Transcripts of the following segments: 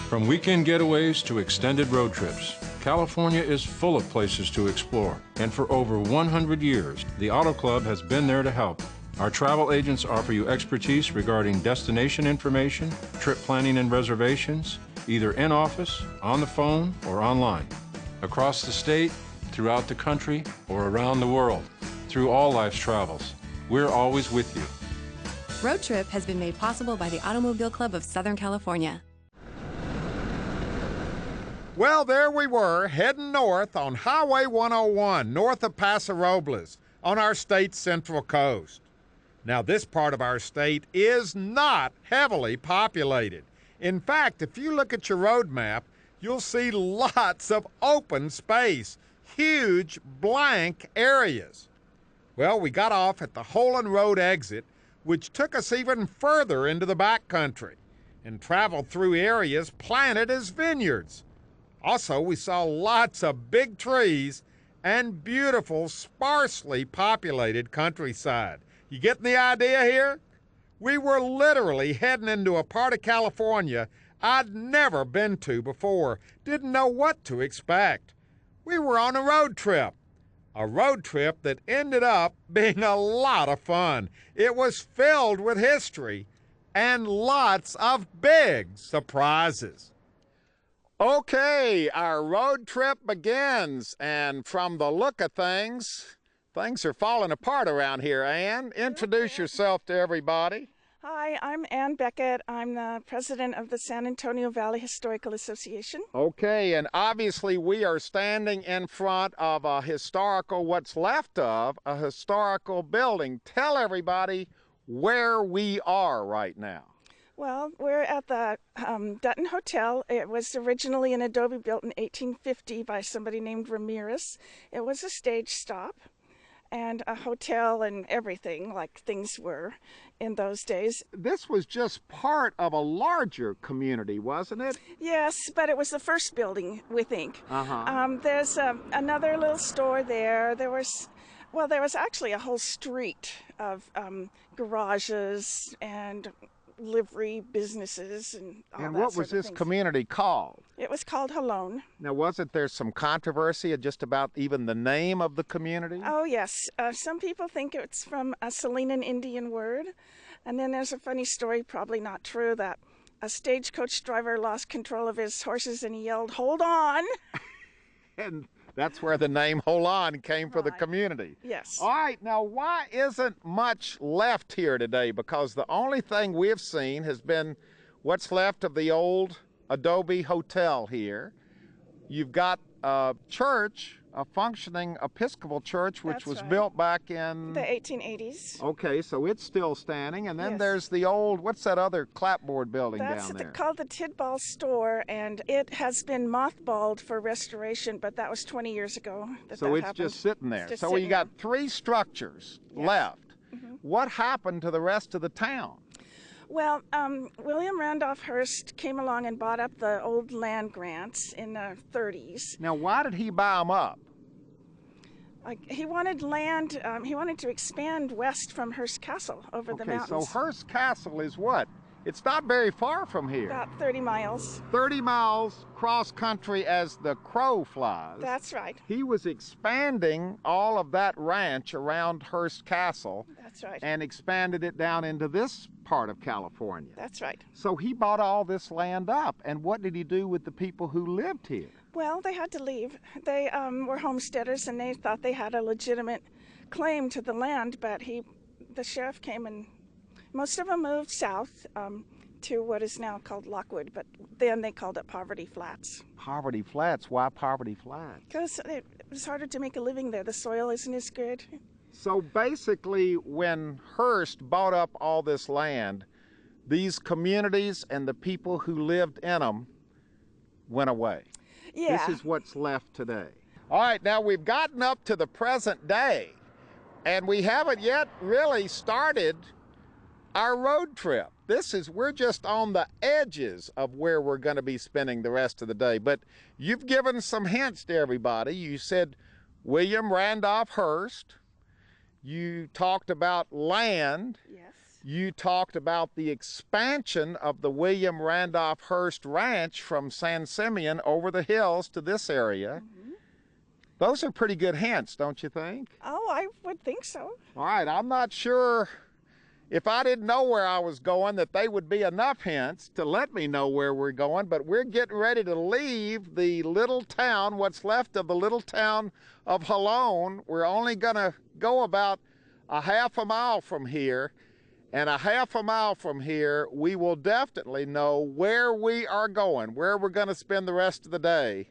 From weekend getaways to extended road trips, California is full of places to explore. And for over 100 years, the Auto Club has been there to help. Our travel agents offer you expertise regarding destination information, trip planning and reservations, either in office, on the phone, or online. Across the state, throughout the country, or around the world, through all life's travels, we're always with you. Road Trip has been made possible by the Automobile Club of Southern California. Well, there we were, heading north on Highway 101, north of Paso Robles, on our state's central coast. Now, this part of our state is not heavily populated. In fact, if you look at your road map, you'll see lots of open space, huge blank areas. Well, we got off at the Huell Road exit, which took us even further into the backcountry, and traveled through areas planted as vineyards. Also, we saw lots of big trees and beautiful, sparsely populated countryside. You getting the idea here? We were literally heading into a part of California I'd never been to before, didn't know what to expect. We were on a road trip that ended up being a lot of fun. It was filled with history and lots of big surprises. Okay, our road trip begins, and from the look of things are falling apart around here. Ann, introduce yourself to everybody. Hi, I'm Ann Beckett. I'm the president of the San Antonio Valley Historical Association. Okay, and obviously we are standing in front of what's left of a historical building. Tell everybody where we are right now. Well, we're at the Dutton Hotel. It was originally an adobe built in 1850 by somebody named Ramirez. It was a stage stop and a hotel and everything like things were in those days. This was just part of a larger community, wasn't it? Yes, but it was the first building, we think. There's another little store there. There was actually a whole street of garages and livery businesses and all that. And what was this community called? It was called Huell. Now, wasn't there some controversy just about even the name of the community? Oh, yes. Some people think it's from a Salinan Indian word. And then there's a funny story, probably not true, that a stagecoach driver lost control of his horses and he yelled, "Hold on!" And that's where the name Huell came for the community. Yes. All right, now why isn't much left here today? Because the only thing we've seen has been what's left of the old adobe hotel here. You've got a church, a functioning Episcopal church, which was built back in the 1880s. Okay, so it's still standing. And then Yes. there's the old, what's that other clapboard building down there? That's called the Tidball Store, and it has been mothballed for restoration, but that was 20 years ago that So it's happened. just sitting there. Just So sitting you got there. 3 structures left. What happened to the rest of the town? Well, William Randolph Hearst came along and bought up the old land grants in the 30s. Now, why did he buy them up? He wanted land, he wanted to expand west from Hearst Castle over the mountains. So Hearst Castle is what? It's not very far from here. About 30 miles. 30 miles cross country as the crow flies. That's right. He was expanding all of that ranch around Hearst Castle. That's right. And expanded it down into this part of California. That's right. So he bought all this land up. And what did he do with the people who lived here? Well, they had to leave. They were homesteaders and they thought they had a legitimate claim to the land, but the sheriff came and most of them moved south to what is now called Lockwood, but then they called it Poverty Flats. Poverty Flats? Why Poverty Flats? Because it was harder to make a living there. The soil isn't as good. So basically, when Hearst bought up all this land, these communities and the people who lived in them went away. Yeah. This is what's left today. All right, now we've gotten up to the present day, and we haven't yet really started our road trip. We're just on the edges of where we're going to be spending the rest of the day. But you've given some hints to everybody. You said William Randolph Hearst. You talked about land. Yes. you talked about the expansion of the William Randolph Hearst Ranch from San Simeon over the hills to this area. Those are pretty good hints, don't you think? Oh, I would think so. All right, I'm not sure if I didn't know where I was going that they would be enough hints to let me know where we're going, but we're getting ready to leave the little town, what's left of the little town of Huell. We're only going to go about a half a mile from here, and a half a mile from here, we will definitely know where we are going, where we're going to spend the rest of the day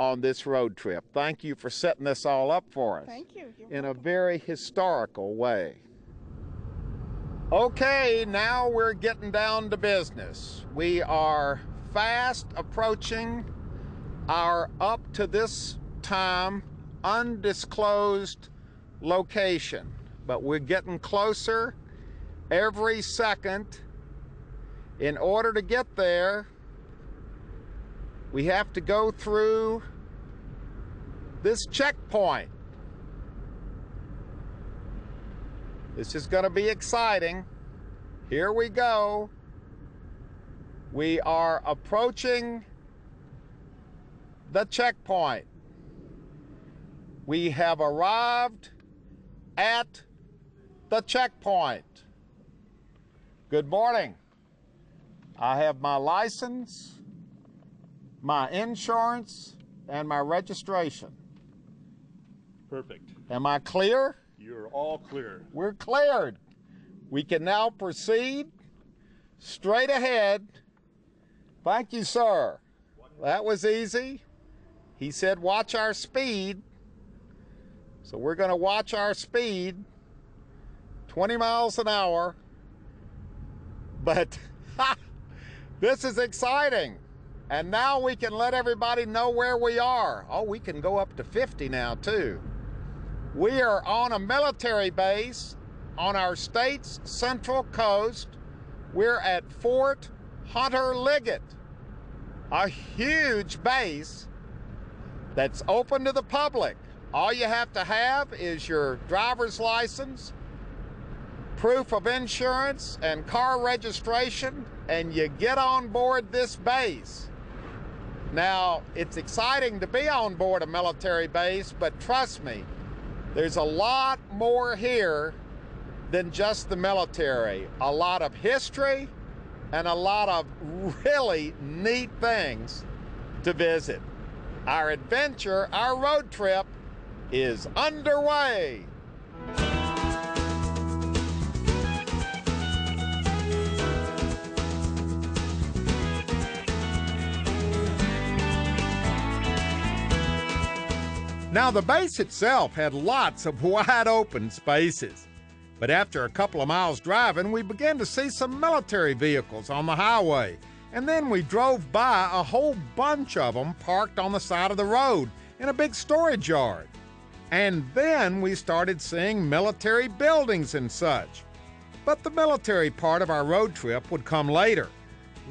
on this road trip. Thank you for setting this all up for us. Thank you. You're in a welcome. very historical way. Okay, now we're getting down to business. We are fast approaching our, up to this time, undisclosed location, but we're getting closer every second. In order to get there, we have to go through this checkpoint. This is going to be exciting. Here we go. We are approaching the checkpoint. We have arrived at the checkpoint. Good morning. I have my license, my insurance, and my registration. Perfect. Am I clear? You're all clear. We're cleared. We can now proceed straight ahead. Thank you, sir. That was easy. He said watch our speed. So we're going to watch our speed, 20 miles an hour. But this is exciting. And now we can let everybody know where we are. Oh, we can go up to 50 now, too. We are on a military base on our state's central coast. We're at Fort Hunter Liggett, a huge base that's open to the public. All you have to have is your driver's license, proof of insurance, and car registration, and you get on board this base. Now, it's exciting to be on board a military base, but trust me, there's a lot more here than just the military. A lot of history and a lot of really neat things to visit. Our adventure, our road trip is underway. Now, the base itself had lots of wide open spaces. But after a couple of miles driving, we began to see some military vehicles on the highway. And then we drove by a whole bunch of them parked on the side of the road in a big storage yard. And then we started seeing military buildings and such. But the military part of our road trip would come later.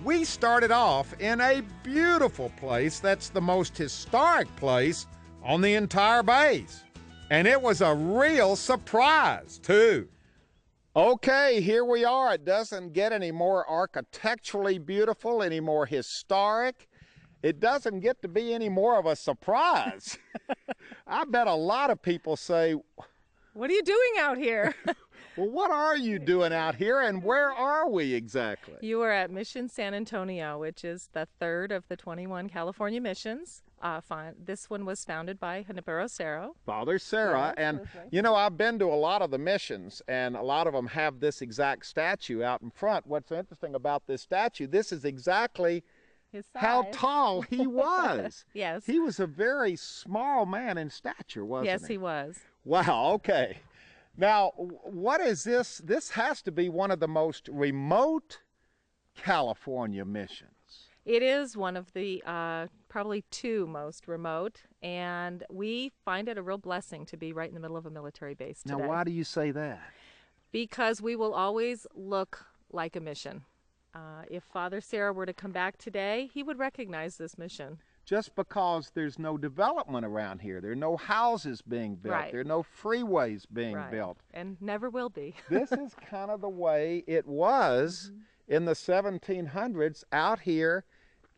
We started off in a beautiful place that's the most historic place on the entire base. And it was a real surprise, too. Okay, here we are. It doesn't get any more architecturally beautiful, any more historic. It doesn't get to be any more of a surprise. I bet a lot of people say, "What are you doing out here?" well, what are you doing out here, and where are we exactly? You are at Mission San Antonio, which is the third of the 21 California missions. This one was founded by Hunter Father Sarah. Yes, and, that's right. you know, I've been to a lot of the missions, and a lot of them have this exact statue out in front. What's interesting about this statue, this is exactly His how size. tall he was. Yes. He was a very small man in stature, wasn't he? Yes, he was. Wow, okay. Now, what is this? This has to be one of the most remote California missions. It is one of the probably two most remote, and we find it a real blessing to be right in the middle of a military base today. Now, why do you say that? Because we will always look like a mission. If Father Sarah were to come back today, he would recognize this mission. just because there's no development around here. There are no houses being built. Right. There are no freeways being Right. built. And never will be. This is kind of the way it was in the 1700s out here,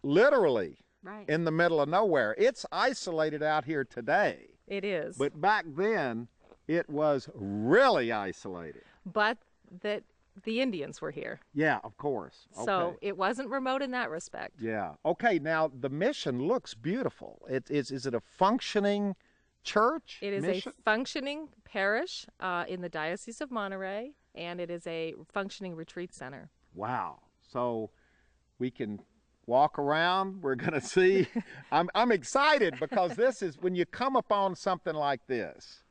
literally Right. in the middle of nowhere. It's isolated out here today. It is. But back then, it was really isolated. But that the Indians were here. Yeah, of course. So Okay. it wasn't remote in that respect. Yeah. Okay, now the mission looks beautiful. Is it a functioning church? It is mission? a functioning parish in the Diocese of Monterey, and it is a functioning retreat center. Wow. So we can walk around. We're going to see. I'm excited because this is, when you come upon something like this,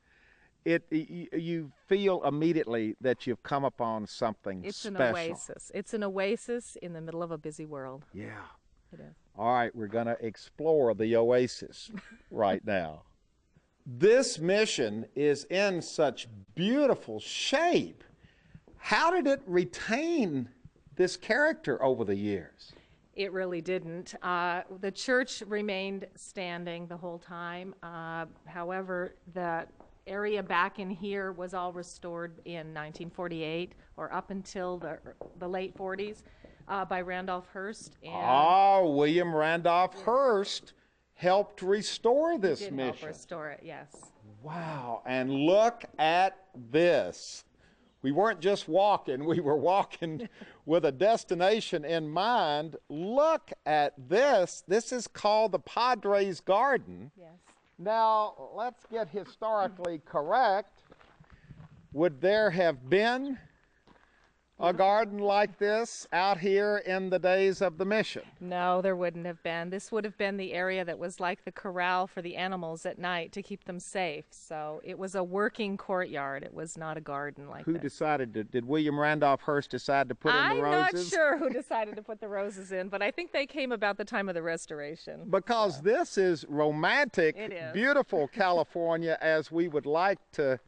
you feel immediately that you've come upon something It's special. an oasis. It's an oasis in the middle of a busy world. Yeah. It is. All right, we're going to explore the oasis right now. This mission is in such beautiful shape. How did it retain this character over the years? It really didn't. The church remained standing the whole time. However, the area back in here was all restored in 1948 or up until the late 40s by Randolph Hearst. And Oh, William Randolph Hearst helped restore this did mission. help restore it, yes. Wow, and look at this. We weren't just walking, we were walking with a destination in mind. Look at this. This is called the Padres Garden. Yes. Now, let's get historically correct. Would there have been a garden like this out here in the days of the mission? No, there wouldn't have been. This would have been the area that was like the corral for the animals at night to keep them safe. So it was a working courtyard. It was not a garden like Who this. decided to, did William Randolph Hearst decide to put in the I'm roses? not sure who decided to put the roses in, but I think they came about the time of the restoration. Because this is romantic, It is. beautiful California as we would like to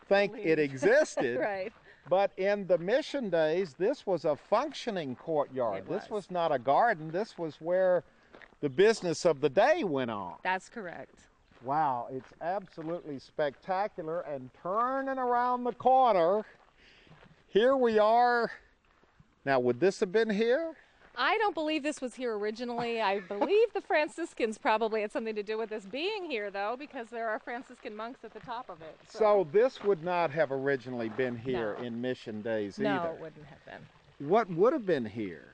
think it existed. Right. But in the mission days, this was a functioning courtyard. It This was. was not a garden. This was where the business of the day went on. That's correct. Wow, it's absolutely spectacular. And turning around the corner, here we are. Now, would this have been here? I don't believe this was here originally. I believe the Franciscans probably had something to do with this being here, though, because there are Franciscan monks at the top of it. So this would not have originally been here No. in mission days No, either. it wouldn't have been. What would have been here?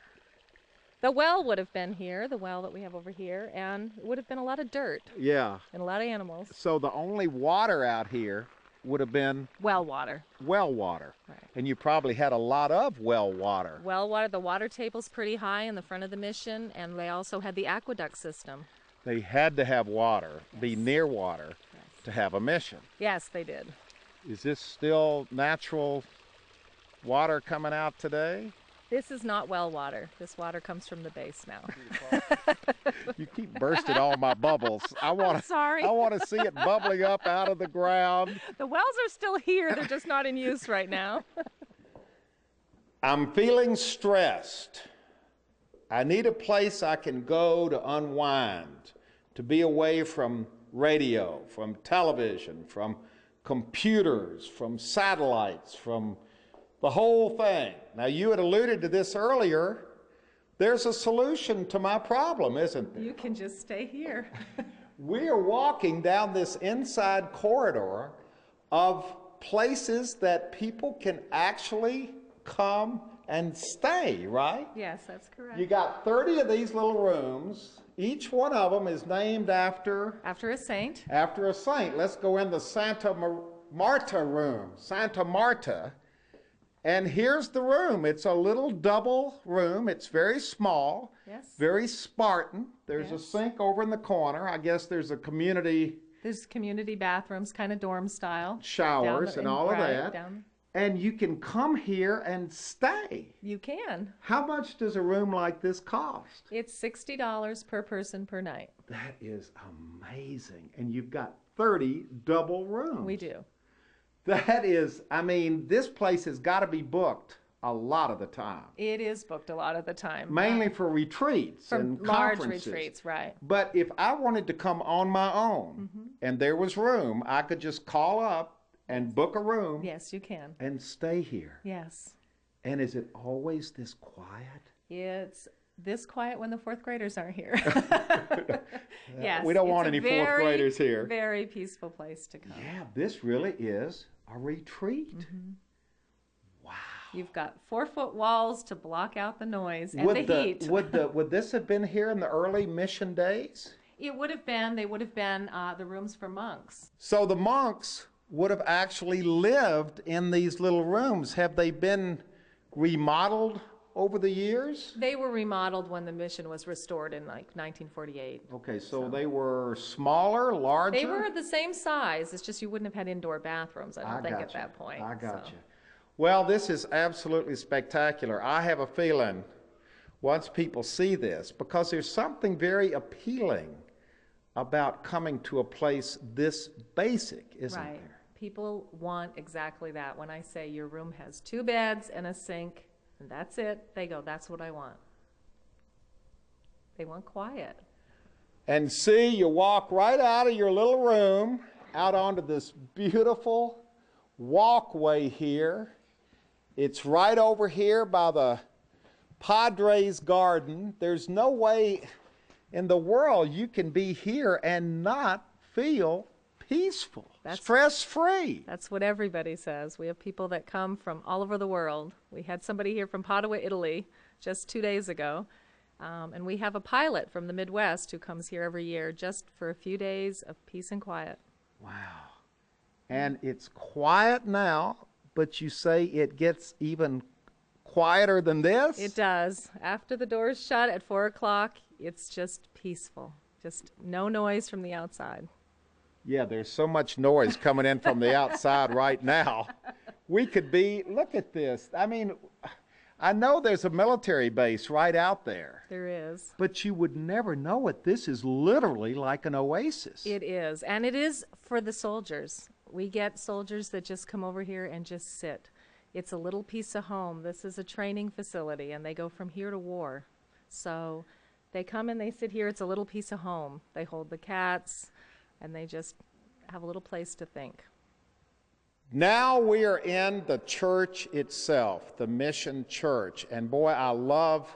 The well would have been here, the well that we have over here, and it would have been a lot of dirt Yeah. and a lot of animals. So the only water out here would have been Well water. well water. Right. And you probably had a lot of well water. Well water, the water table's pretty high in the front of the mission, and they also had the aqueduct system. They had to have water, be Yes. near water to have a mission. Yes, they did. Is this still natural water coming out today? This is not well water. This water comes from the base now. You keep bursting all my bubbles. I want sorry. to see it bubbling up out of the ground. The wells are still here. They're just not in use right now. I'm feeling stressed. I need a place I can go to unwind, to be away from radio, from television, from computers, from satellites, from the whole thing. Now, you had alluded to this earlier. There's a solution to my problem, isn't there? You can just stay here. We are walking down this inside corridor of places that people can actually come and stay, right? Yes, that's correct. You got 30 of these little rooms. Each one of them is named after After a saint. a saint. Let's go in the Santa Marta room. Santa Marta. And here's the room. It's a little double room. It's very small, Yes. very Spartan. There's a Yes. sink over in the corner. I guess there's a community There's community bathrooms, kind of dorm style. showers and all of that. Down. And you can come here and stay. You can. How much does a room like this cost? It's $60 per person per night. That is amazing. And you've got 30 double rooms. We do. That is, I mean, this place has got to be booked a lot of the time. It is booked a lot of the time. Mainly for retreats and large conferences. retreats, right. But if I wanted to come on my own and there was room, I could just call up and book a room. Yes, you can. And stay here. Yes. And is it always this quiet? It's this quiet when the fourth graders aren't here. Yes. We don't want any fourth graders here. Very peaceful place to come. Yeah, this really is a retreat. Wow. You've got 4-foot walls to block out the noise and the heat. Would this have been here in the early mission days? It would have been. They would have been the rooms for monks. So the monks would have actually lived in these little rooms. Have they been remodeled over the years? They were remodeled when the mission was restored in like 1948. Okay, so they were smaller, larger? They were the same size. It's just you wouldn't have had indoor bathrooms, I don't think, at that point. I got you. Well, this is absolutely spectacular. I have a feeling once people see this, because there's something very appealing about coming to a place this basic, isn't there? People want exactly that. When I say your room has 2 beds and a sink, and that's it, they go, that's what I want. They want quiet. And see, you walk right out of your little room, out onto this beautiful walkway here. It's right over here by the Padres garden. There's no way in the world you can be here and not feel peaceful, stress-free. That's what everybody says. We have people that come from all over the world. We had somebody here from Padua, Italy, just 2 days ago. And we have a pilot from the Midwest who comes here every year just for a few days of peace and quiet. Wow. And it's quiet now, but you say it gets even quieter than this? It does. After the doors shut at 4 o'clock, it's just peaceful. Just no noise from the outside. Yeah, there's so much noise coming in from the outside right now. We could be, look at this. I mean, I know there's a military base right out there. There is. But you would never know it. This is literally like an oasis. It is. And it is for the soldiers. We get soldiers that just come over here and just sit. It's a little piece of home. This is a training facility, and they go from here to war. So they come and they sit here. It's a little piece of home. They hold the cats, and they just have a little place to think. Now we are in the church itself, the mission church. And boy, I love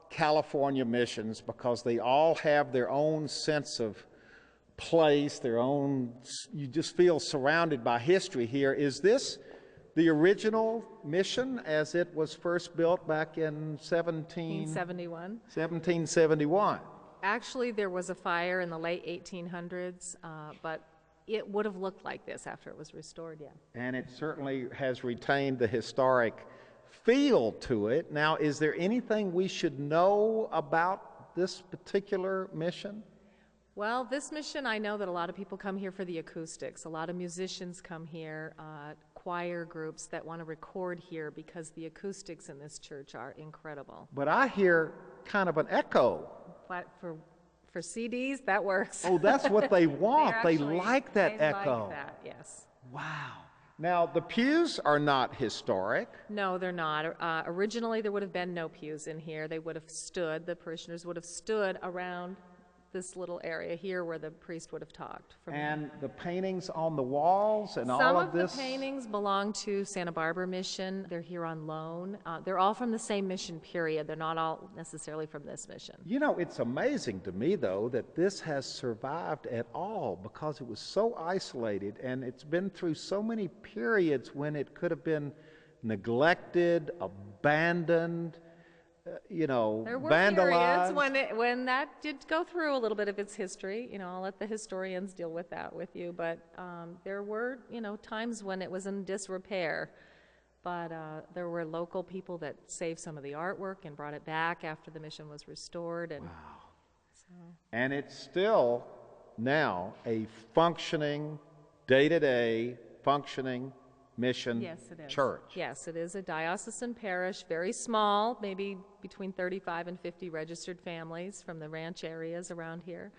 California missions because they all have their own sense of place, their own, you just feel surrounded by history here. Is this the original mission as it was first built back in 1771? 1771. Actually, there was a fire in the late 1800s, but it would have looked like this after it was restored, yeah. And it certainly has retained the historic feel to it. Now, is there anything we should know about this particular mission? Well, this mission, I know that a lot of people come here for the acoustics. A lot of musicians come here, choir groups that want to record here because the acoustics in this church are incredible. But I hear kind of an echo. But for CDs, that works. Oh, that's what they want. They like that echo. Like that, yes. Wow. Now, the pews are not historic. No, they're not. Originally, there would have been no pews in here. They would have stood, the parishioners would have stood around this little area here where the priest would have talked. And the paintings on the walls and all of this? Some of the paintings belong to Santa Barbara Mission. They're here on loan. They're all from the same mission period. They're not all necessarily from this mission. You know, it's amazing to me, though, that this has survived at all because it was so isolated and it's been through so many periods when it could have been neglected, abandoned, vandalized. There were periods when that did go through a little bit of its history. I'll let the historians deal with that with you. But there were, times when it was in disrepair. But there were local people that saved some of the artwork and brought it back after the mission was restored. And, wow. And it's still now a functioning, day-to-day functioning mission church. Yes, it is a diocesan parish, very small, maybe between 35 and 50 registered families from the ranch areas around here.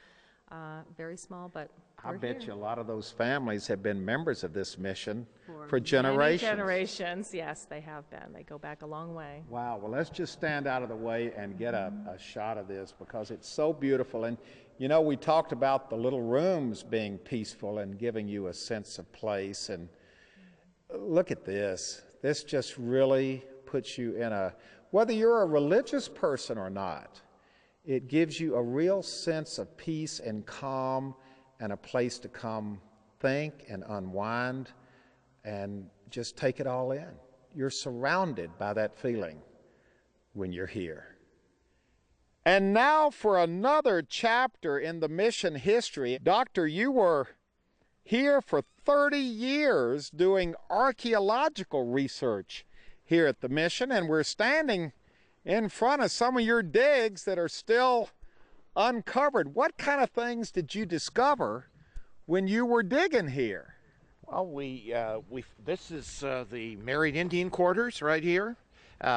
Very small, but I we're bet here. you a lot of those families have been members of this mission for Many generations. generations, yes, they have been. They go back a long way. Wow, well, let's just stand out of the way and get a shot of this because it's so beautiful. And, you know, we talked about the little rooms being peaceful and giving you a sense of place. And look at this. This just really puts you in a, whether you're a religious person or not, it gives you a real sense of peace and calm and a place to come think and unwind and just take it all in. You're surrounded by that feeling when you're here. And now for another chapter in the mission history. Doctor, you were here for 30 years doing archaeological research here at the mission, and we're standing in front of some of your digs that are still uncovered. What kind of things did you discover when you were digging here? Well, this is the married Indian quarters right here.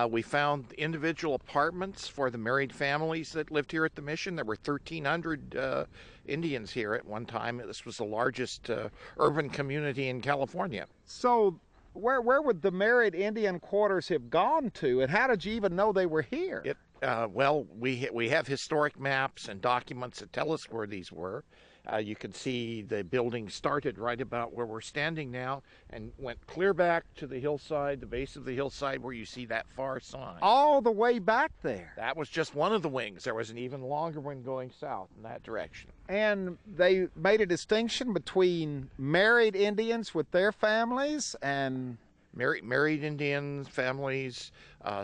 We found individual apartments for the married families that lived here at the mission. There were 1,300 Indians here at one time. This was the largest urban community in California. So where would the married Indian quarters have gone to, and how did you even know they were here? Well, we have historic maps and documents that tell us where these were. You can see the building started right about where we're standing now and went clear back to the hillside, the base of the hillside where you see that far sign. All the way back there. That was just one of the wings. There was an even longer one going south in that direction. And they made a distinction between married Indians with their families and married Indian families,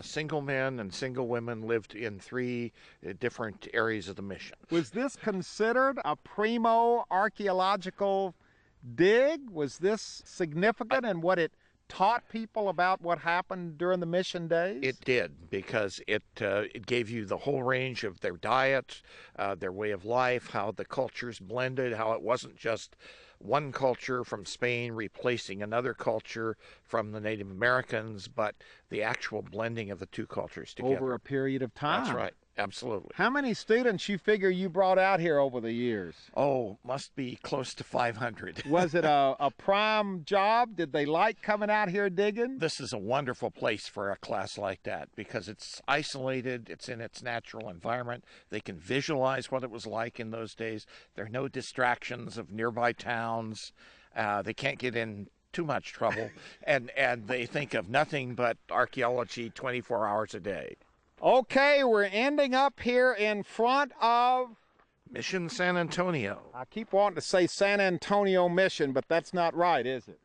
single men and single women lived in 3 different areas of the mission. Was this considered a primo archaeological dig? Was this significant in what it taught people about what happened during the mission days? It did, because it gave you the whole range of their diet, their way of life, how the cultures blended, how it wasn't just one culture from Spain replacing another culture from the Native Americans, but the actual blending of the 2 cultures together. Over a period of time. That's right. Absolutely. How many students you figure you brought out here over the years? Oh, must be close to 500. Was it a prime job? Did they like coming out here digging? This is a wonderful place for a class like that because it's isolated, it's in its natural environment. They can visualize what it was like in those days. There are no distractions of nearby towns. They can't get in too much trouble, and they think of nothing but archaeology 24 hours a day. Okay, we're ending up here in front of Mission San Antonio. I keep wanting to say San Antonio Mission, but that's not right, is it?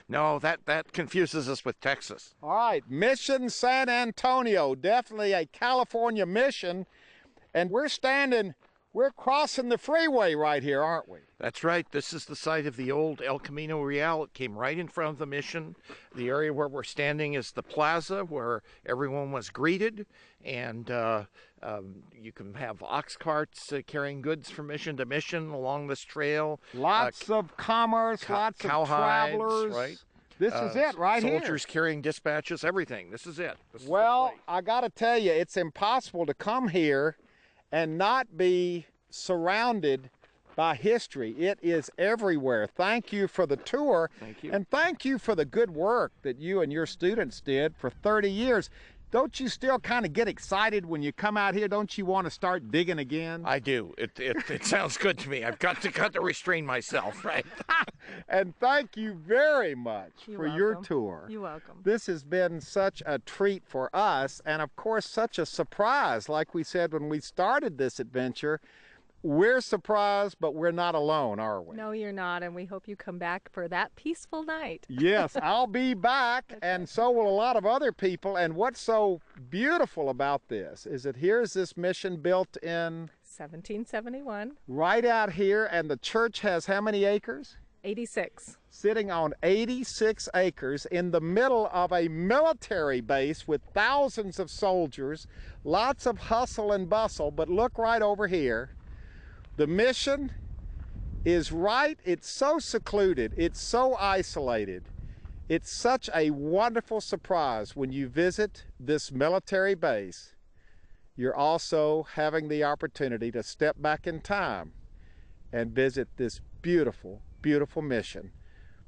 No, that confuses us with Texas. All right, Mission San Antonio, definitely a California mission, and we're crossing the freeway right here, aren't we? That's right. This is the site of the old El Camino Real. It came right in front of the mission. The area where we're standing is the plaza where everyone was greeted, and you can have ox carts carrying goods from mission to mission along this trail. Lots of commerce, lots of travelers. Right. This is it right here. Soldiers carrying dispatches, everything. This is it. Well, I got to tell you, it's impossible to come here and not be surrounded by history. It is everywhere. Thank you for the tour. Thank you. And thank you for the good work that you and your students did for 30 years. Don't you still kind of get excited when you come out here? Don't you want to start digging again? I do. It sounds good to me. I've got to restrain myself, right? And thank you very much for your welcome. tour. You're welcome. This has been such a treat for us, and of course such a surprise. Like we said when we started this adventure, we're surprised, but we're not alone, are we? No, you're not, and we hope you come back for that peaceful night. Yes, I'll be back, and so will a lot of other people. And what's so beautiful about this is that here's this mission built in 1771. Right out here, and the church has how many acres? 86. Sitting on 86 acres in the middle of a military base with thousands of soldiers, lots of hustle and bustle. But look right over here. The mission is right, it's so secluded, it's so isolated. It's such a wonderful surprise when you visit this military base. You're also having the opportunity to step back in time and visit this beautiful, beautiful mission,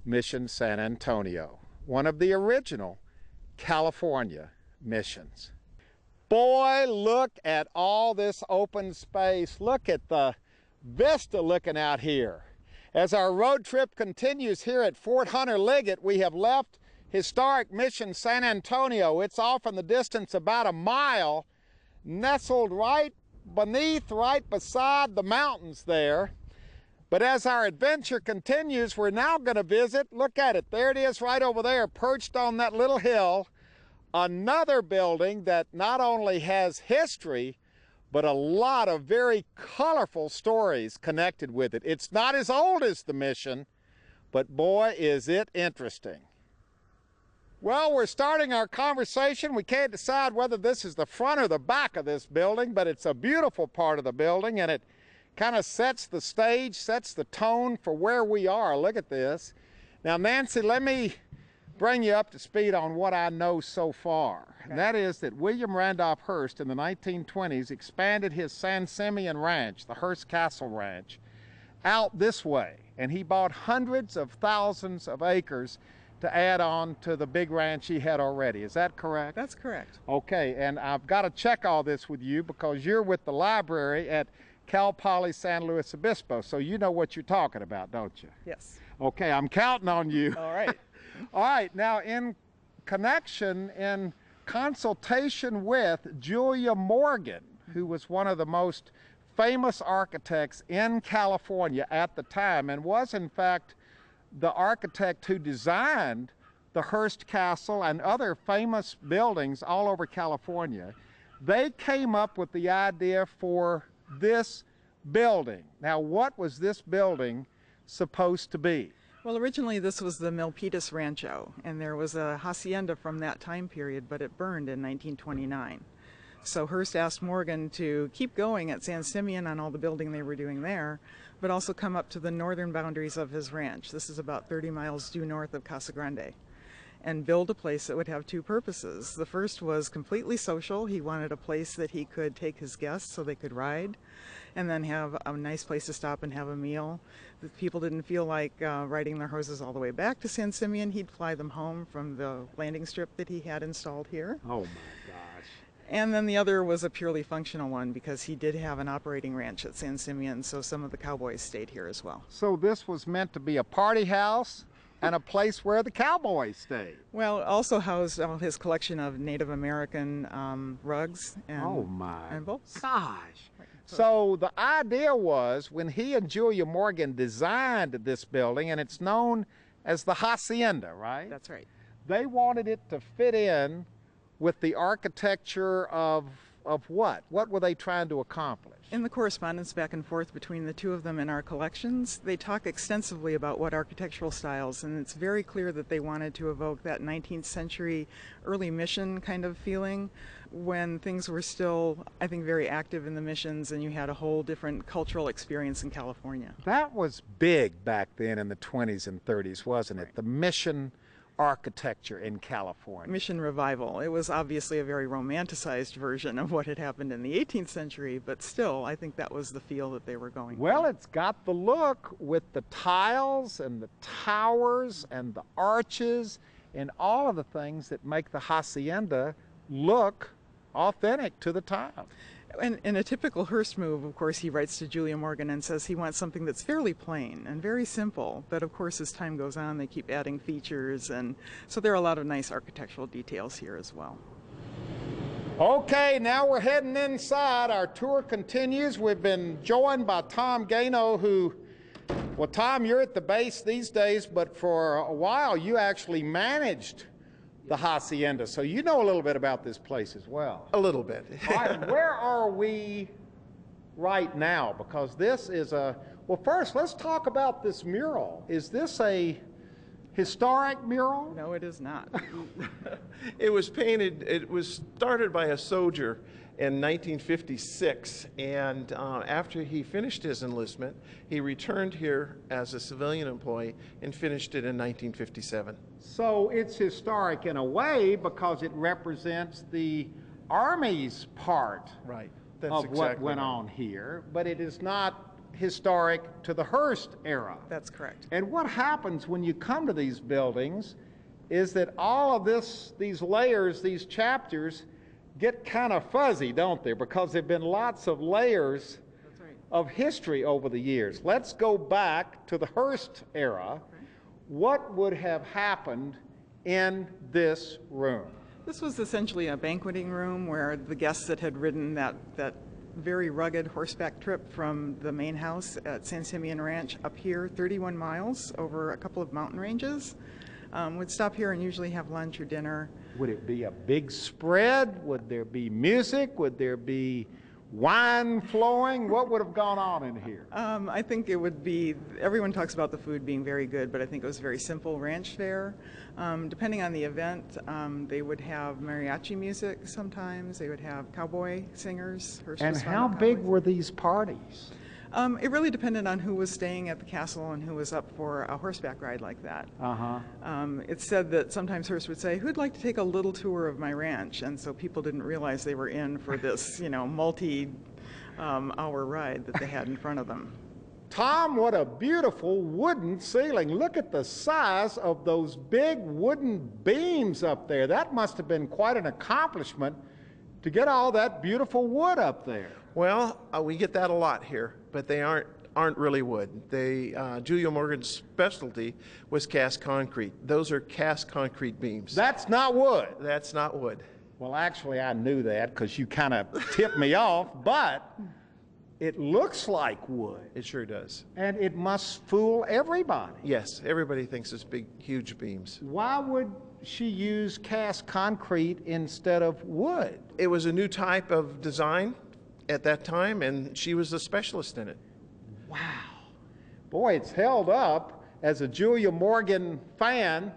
Mission San Antonio, one of the original California missions. Boy, look at all this open space. Look at the vista looking out here. As our road trip continues here at Fort Hunter Liggett, we have left historic Mission San Antonio. It's off in the distance about a mile, nestled right beneath, right beside the mountains there. But as our adventure continues, we're now going to visit, look at it, there it is right over there, perched on that little hill, another building that not only has history, but a lot of very colorful stories connected with it. It's not as old as the mission, but boy, is it interesting. Well, we're starting our conversation. We can't decide whether this is the front or the back of this building, but it's a beautiful part of the building, and it kind of sets the stage, sets the tone for where we are. Look at this. Now, Nancy, let me bring you up to speed on what I know so far. Okay. And that is that William Randolph Hearst in the 1920s expanded his San Simeon Ranch, the Hearst Castle Ranch, out this way. And he bought hundreds of thousands of acres to add on to the big ranch he had already. Is that correct? That's correct. Okay, and I've got to check all this with you because you're with the library at Cal Poly San Luis Obispo, so you know what you're talking about, don't you? Yes. Okay, I'm counting on you. All right. All right, now in consultation with Julia Morgan, who was one of the most famous architects in California at the time and was in fact the architect who designed the Hearst Castle and other famous buildings all over California, they came up with the idea for this building. Now, what was this building supposed to be? Well, originally this was the Milpitas Rancho, and there was a hacienda from that time period, but it burned in 1929. So Hearst asked Morgan to keep going at San Simeon on all the building they were doing there, but also come up to the northern boundaries of his ranch. This is about 30 miles due north of Casa Grande, and build a place that would have two purposes. The first was completely social. He wanted a place that he could take his guests so they could ride, and then have a nice place to stop and have a meal. The people didn't feel like riding their horses all the way back to San Simeon. He'd fly them home from the landing strip that he had installed here. Oh my gosh. And then the other was a purely functional one because he did have an operating ranch at San Simeon, so some of the cowboys stayed here as well. So this was meant to be a party house and a place where the cowboys stayed. Well, it also housed his collection of Native American rugs and bowls. Gosh. So the idea was when he and Julia Morgan designed this building, and it's known as the Hacienda, right? That's right. They wanted it to fit in with the architecture of what? What were they trying to accomplish? In the correspondence back and forth between the two of them in our collections, they talk extensively about what architectural styles, and it's very clear that they wanted to evoke that 19th century early mission kind of feeling when things were still, I think, very active in the missions and you had a whole different cultural experience in California. That was big back then in the 20s and 30s, wasn't it? Right. The mission architecture in California. Mission revival. It was obviously a very romanticized version of what had happened in the 18th century, but still, I think that was the feel that they were going for. Well, it's got the look with the tiles and the towers and the arches and all of the things that make the hacienda look authentic to the time. And in a typical Hearst move, of course, he writes to Julia Morgan and says he wants something that's fairly plain and very simple. But of course, as time goes on, they keep adding features. And so there are a lot of nice architectural details here as well. Okay, now we're heading inside. Our tour continues. We've been joined by Tom Gano, who, well, Tom, you're at the base these days, but for a while you actually managed the hacienda, so you know a little bit about this place as well. A little bit. All right, where are we right now? Because this is well, first let's talk about this mural. Is this a historic mural? No, it is not. It was painted, it was started by a soldier in 1956, and after he finished his enlistment, he returned here as a civilian employee and finished it in 1957. So it's historic in a way because it represents the Army's part Right. That's of exactly what went right. on here, but it is not historic to the Hearst era. That's correct. And what happens when you come to these buildings is that all of these layers, these chapters, get kind of fuzzy, don't they? Because there have been lots of layers of history over the years. Let's go back to the Hearst era. What would have happened in this room? This was essentially a banqueting room where the guests that had ridden that very rugged horseback trip from the main house at San Simeon Ranch up here, 31 miles over a couple of mountain ranges, would stop here and usually have lunch or dinner. Would it be a big spread? Would there be music? Would there be wine flowing? What would have gone on in here? I think it would be, everyone talks about the food being very good, but I think it was very simple ranch fare. Depending on the event, they would have mariachi music sometimes. They would have cowboy singers. And how big were these parties? It really depended on who was staying at the castle and who was up for a horseback ride like that. It's said that sometimes Hearst would say, "Who'd like to take a little tour of my ranch?" And so people didn't realize they were in for this, multi-hour ride that they had in front of them. Tom, what a beautiful wooden ceiling. Look at the size of those big wooden beams up there. That must have been quite an accomplishment to get all that beautiful wood up there. Well, we get that a lot here, but they aren't really wood. Julia Morgan's specialty was cast concrete. Those are cast concrete beams. That's not wood. That's not wood. Well, actually, I knew that because you kind of tipped me off, but it looks like wood. It sure does. And it must fool everybody. Yes, everybody thinks it's big, huge beams. Why would she use cast concrete instead of wood? It was a new type of design at that time, and she was a specialist in it. Wow. Boy, it's held up. As a Julia Morgan fan,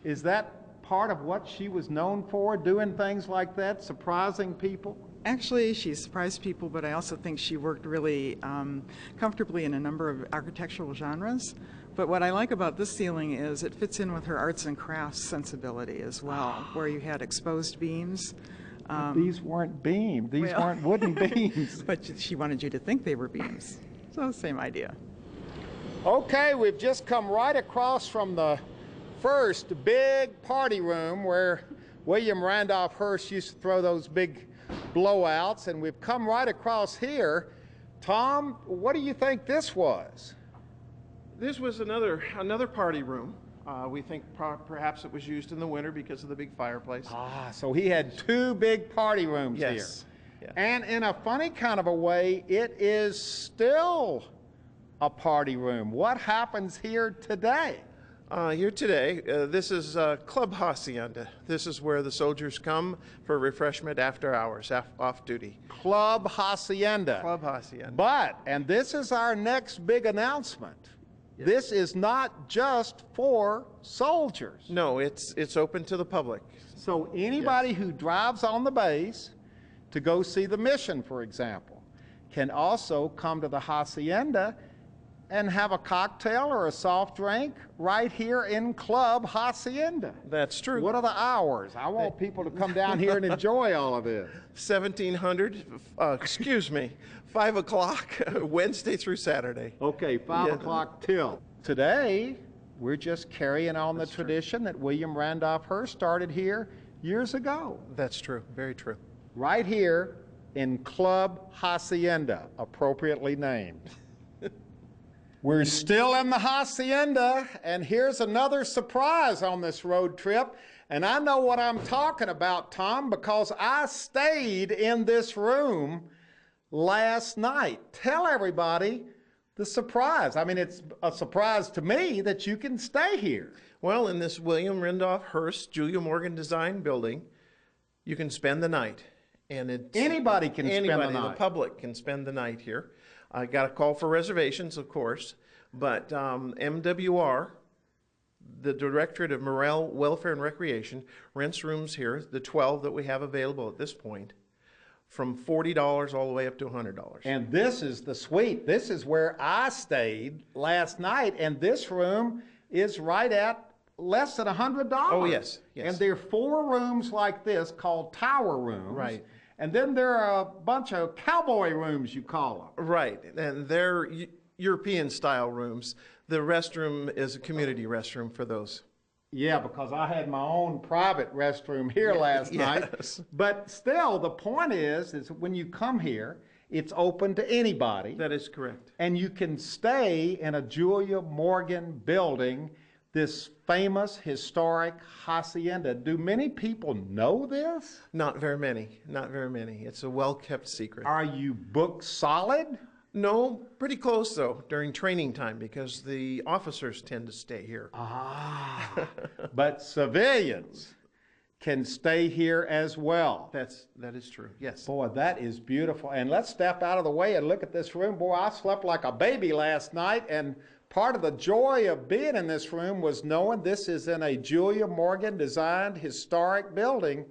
is that part of what she was known for, doing things like that, surprising people? Actually, she surprised people, but I also think she worked really comfortably in a number of architectural genres. But what I like about this ceiling is it fits in with her arts and crafts sensibility as well, where you had exposed beams. These weren't beams. These weren't wooden beams. But she wanted you to think they were beams. So same idea. Okay, we've just come right across from the first big party room where William Randolph Hearst used to throw those big blowouts, and we've come right across here. Tom, what do you think this was? This was another party room. We think perhaps it was used in the winter because of the big fireplace. So he had two big party rooms here. Yeah. And in a funny kind of a way, it is still a party room. What happens here today? Here today, this is Club Hacienda. This is where the soldiers come for refreshment after hours, off duty. Club Hacienda. Club Hacienda. But, and this is our next big announcement, this is not just for soldiers. No, it's open to the public. So anybody who drives on the base to go see the mission, for example, can also come to the Hacienda and have a cocktail or a soft drink right here in Club Hacienda. That's true. What are the hours? I want people to come down here and enjoy all of this. 1700, 5 o'clock, Wednesday through Saturday. Okay, 5 o'clock till. Today, we're just carrying on the tradition that William Randolph Hearst started here years ago. That's true, very true. Right here in Club Hacienda, appropriately named. We're still in the Hacienda, and here's another surprise on this road trip. And I know what I'm talking about, Tom, because I stayed in this room last night. Tell everybody the surprise. I mean, it's a surprise to me that you can stay here. Well, in this William Randolph Hearst Julia Morgan design building, you can spend the night. And anybody can spend the night. The public can spend the night here. I got a call for reservations, of course, but MWR, the Directorate of Morale, Welfare, and Recreation, rents rooms here, the 12 that we have available at this point, from $40 all the way up to $100. And this is the suite. This is where I stayed last night, and this room is right at less than $100. Oh, yes, yes. And there are 4 rooms like this called tower rooms. Right. And then there are a bunch of cowboy rooms, you call them. Right, and they're European-style rooms. The restroom is a community restroom for those. Yeah, because I had my own private restroom here last night. But still, the point is when you come here, it's open to anybody. That is correct. And you can stay in a Julia Morgan building, this famous historic hacienda. Do many people know this? Not very many. Not very many. It's a well-kept secret. Are you booked solid? No, pretty close though, during training time, because the officers tend to stay here. Ah, but civilians can stay here as well. That is true, yes. Boy, that is beautiful. And let's step out of the way and look at this room. Boy, I slept like a baby last night, and part of the joy of being in this room was knowing this is in a Julia Morgan designed historic building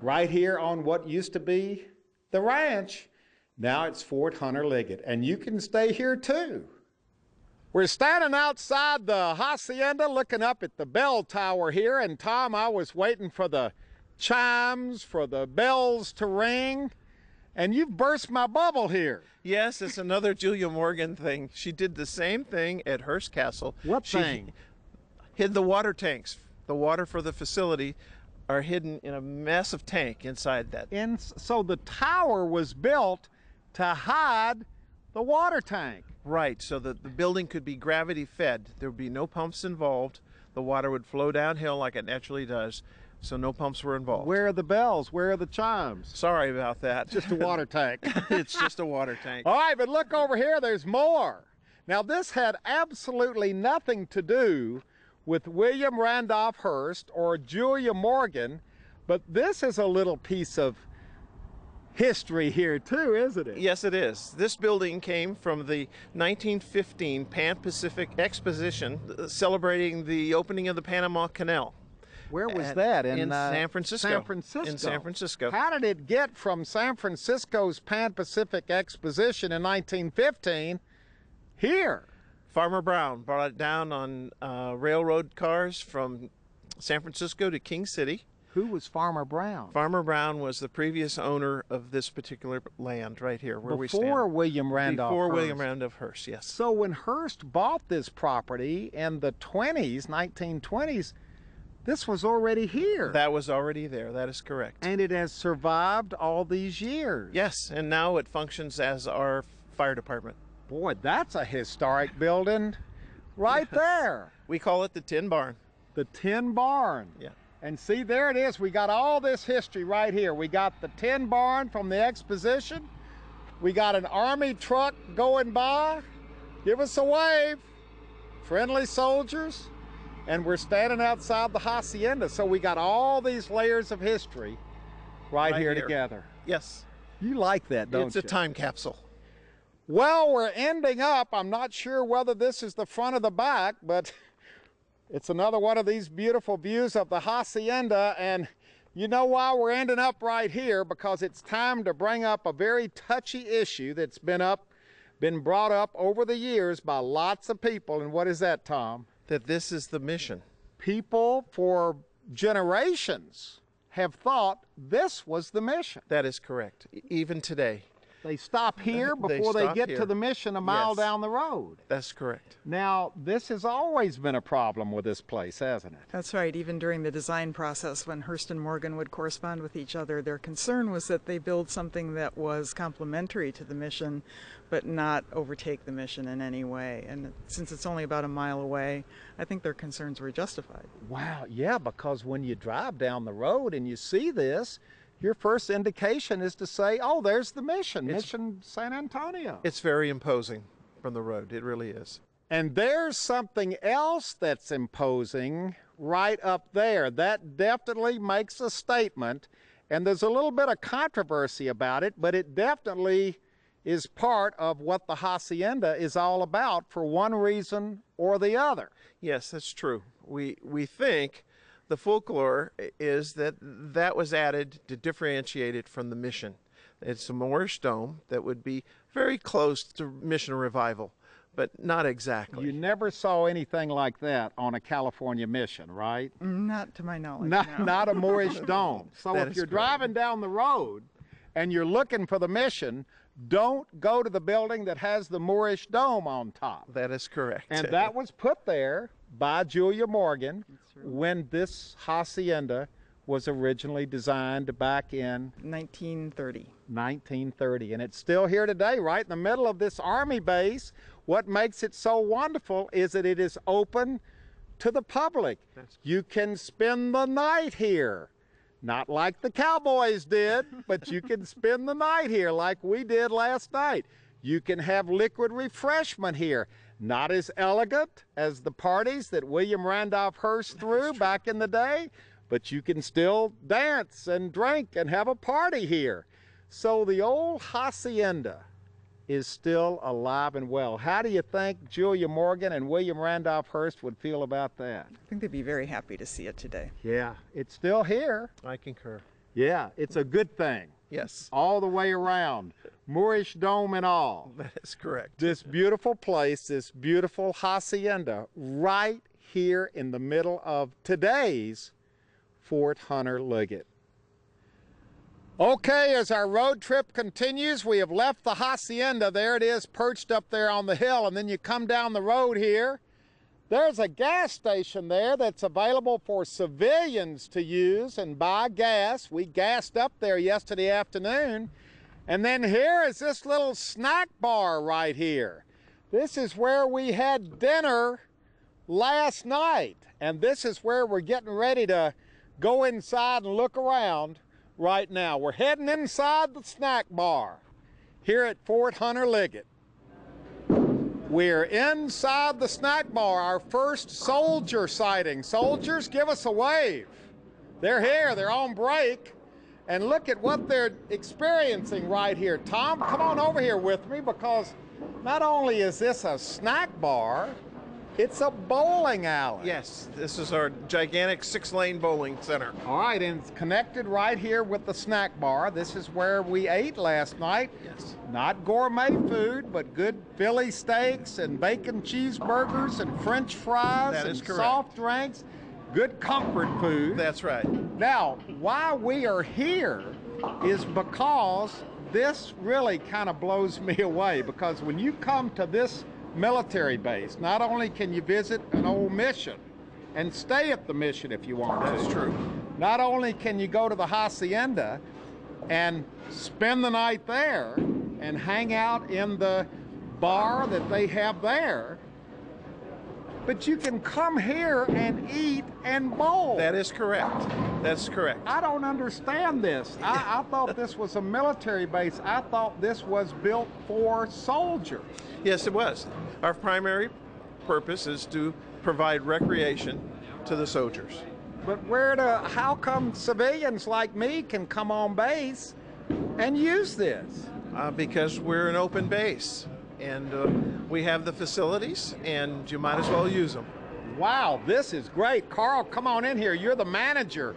right here on what used to be the ranch. Now it's Fort Hunter Liggett, and you can stay here too. We're standing outside the hacienda looking up at the bell tower here, and Tom, I was waiting for the chimes, for the bells to ring, and you've burst my bubble here. Yes, it's another Julia Morgan thing. She did the same thing at Hearst Castle. What she thing? Hid the water tanks. The water for the facility are hidden in a massive tank inside that. So the tower was built to hide the water tank. Right, so that the building could be gravity fed. There would be no pumps involved. The water would flow downhill like it naturally does, so no pumps were involved. Where are the bells? Where are the chimes? Sorry about that. Just a water tank. It's just a water tank. All right, but look over here, there's more. Now this had absolutely nothing to do with William Randolph Hearst or Julia Morgan, but this is a little piece of history here too, isn't it? Yes, it is. This building came from the 1915 Pan-Pacific Exposition celebrating the opening of the Panama Canal. Where was that? In San Francisco. San Francisco. In San Francisco. How did it get from San Francisco's Pan-Pacific Exposition in 1915 here? Farmer Brown brought it down on railroad cars from San Francisco to King City. Who was Farmer Brown? Farmer Brown was the previous owner of this particular land right here where we stand. Before William Randolph Hearst. Before William Randolph Hearst, yes. So when Hearst bought this property in the 1920s, this was already here. That was already there, that is correct. And it has survived all these years. Yes, and now it functions as our fire department. Boy, that's a historic building right there. We call it the Tin Barn. The Tin Barn. Yeah. And see, there it is. We got all this history right here. We got the Tin Barn from the exposition. We got an Army truck going by. Give us a wave. Friendly soldiers. And we're standing outside the hacienda. So we got all these layers of history right here together. Yes. You like that, don't you? It's a time capsule. Well, we're ending up. I'm not sure whether this is the front or the back, but it's another one of these beautiful views of the hacienda, and you know why we're ending up right here? Because it's time to bring up a very touchy issue that's been brought up over the years by lots of people. And what is that, Tom? That this is the mission. People for generations have thought this was the mission. That is correct, even today. They stop here before they get to the mission a mile down the road. That's correct. Now, this has always been a problem with this place, hasn't it? That's right. Even during the design process, when Hearst and Morgan would correspond with each other, their concern was that they build something that was complementary to the mission, but not overtake the mission in any way. And since it's only about a mile away, I think their concerns were justified. Wow, yeah, because when you drive down the road and you see this, your first indication is to say, oh, there's the mission, Mission San Antonio. It's very imposing from the road. It really is. And there's something else that's imposing right up there. That definitely makes a statement, and there's a little bit of controversy about it, but it definitely is part of what the hacienda is all about for one reason or the other. Yes, that's true. We think the folklore is that that was added to differentiate it from the mission. It's a Moorish dome that would be very close to mission revival, but not exactly. You never saw anything like that on a California mission, right? Not to my knowledge. Not a Moorish dome. So if you're driving down the road and you're looking for the mission, don't go to the building that has the Moorish dome on top. That is correct. And that was put there by Julia Morgan when this hacienda was originally designed back in 1930. 1930. And it's still here today, right in the middle of this Army base. What makes it so wonderful is that it is open to the public. You can spend the night here. Not like the Cowboys did, but you can spend the night here like we did last night. You can have liquid refreshment here. Not as elegant as the parties that William Randolph Hearst threw back in the day, but you can still dance and drink and have a party here. So the old hacienda is still alive and well. How do you think Julia Morgan and William Randolph Hearst would feel about that? I think they'd be very happy to see it today. Yeah, it's still here. I concur. Yeah, it's a good thing. Yes. All the way around, Moorish dome and all. That is correct. This beautiful place, this beautiful hacienda, right here in the middle of today's Fort Hunter Liggett. Okay, as our road trip continues, we have left the hacienda. There it is, perched up there on the hill, and then you come down the road here. There's a gas station there that's available for civilians to use and buy gas. We gassed up there yesterday afternoon. And then here is this little snack bar right here. This is where we had dinner last night. And this is where we're getting ready to go inside and look around right now. We're heading inside the snack bar here at Fort Hunter Liggett. We're inside the snack bar, our first soldier sighting. Soldiers, give us a wave. They're here, they're on break. And look at what they're experiencing right here. Tom, come on over here with me, because not only is this a snack bar, it's a bowling alley. Yes, this is our gigantic 6-lane bowling center. All right, and it's connected right here with the snack bar. This is where we ate last night. Yes. Not gourmet food, but good Philly steaks and bacon cheeseburgers and French fries That is and correct. soft drinks. Good comfort food. That's right. Now, why we are here is because this really kind of blows me away, because when you come to this military base, not only can you visit an old mission and stay at the mission if you want to. That's true. Not only can you go to the hacienda and spend the night there and hang out in the bar that they have there, but you can come here and eat and bowl. That is correct. That's correct. I don't understand this. I thought this was a military base. I thought this was built for soldiers. Yes, it was. Our primary purpose is to provide recreation to the soldiers. But how come civilians like me can come on base and use this? Because we're an open base, and we have the facilities, and you might as well use them. Wow, this is great. Carl, come on in here. You're the manager